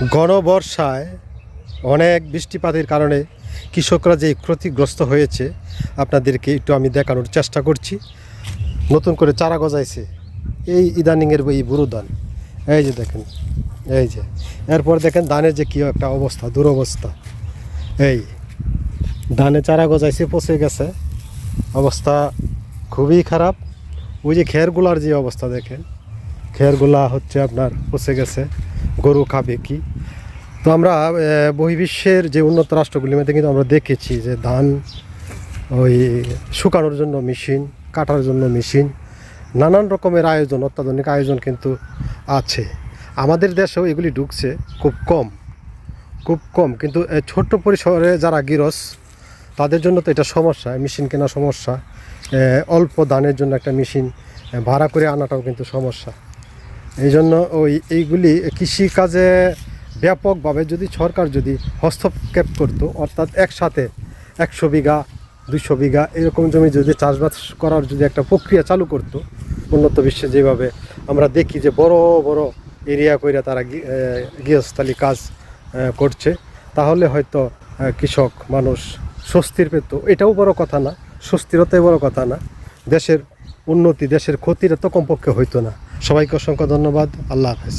ঘনবর্ষায় অনেক বৃষ্টিপাতের কারণে কৃষকরা যে ক্ষতিগ্রস্ত হয়েছে আপনাদেরকে একটু আমি দেখানোর চেষ্টা করছি। নতুন করে চারা গজাইছে এই ইদানিংয়ের এই বুড়ো ধান, এই যে দেখেন, এই যে এরপর দেখেন ধানের যে কী একটা অবস্থা, দুরবস্থা। এই ধানে চারা গজাইছে, পচে গেছে, অবস্থা খুবই খারাপ। ওই যে খেরগুলার যে অবস্থা দেখেন, খেরগুলা হচ্ছে আপনার পচে গেছে, গরু খাবে কি। তো আমরা বহির্বিশ্বের যে উন্নত রাষ্ট্রগুলির মধ্যে কিন্তু আমরা দেখেছি যে ধান ওই শুকানোর জন্য মেশিন, কাটার জন্য মেশিন, নানান রকমের আয়োজন, অত্যাধুনিক আয়োজন কিন্তু আছে। আমাদের দেশেও এগুলি ঢুকছে খুব কম, কিন্তু ছোট্ট পরিসরে যারা গৃহস্থ তাদের জন্য তো এটা সমস্যা, মেশিন কেনা সমস্যা। অল্প ধানের জন্য একটা মেশিন ভাড়া করে আনাটাও কিন্তু সমস্যা। এই জন্য এইগুলি কৃষিকাজে ব্যাপকভাবে যদি সরকার যদি হস্তক্ষেপ করতো, অর্থাৎ একসাথে 100 বিঘা 200 বিঘা এরকম জমি যদি চাষবাস করার যদি একটা প্রক্রিয়া চালু করতো, উন্নত বিশ্বে যেভাবে আমরা দেখি যে বড় বড় এরিয়া কইরা তারা গৃহস্থালী কাজ করছে, তাহলে হয়তো কৃষক মানুষ স্বস্তির পেত। এটাও বড় কথা না, স্বস্তিরতাই বড় কথা না, দেশের উন্নতি, দেশের ক্ষতির তো কমপক্ষে হইতো না। সবাইকে অসংখ্য ধন্যবাদ। আল্লাহ হাফেজ।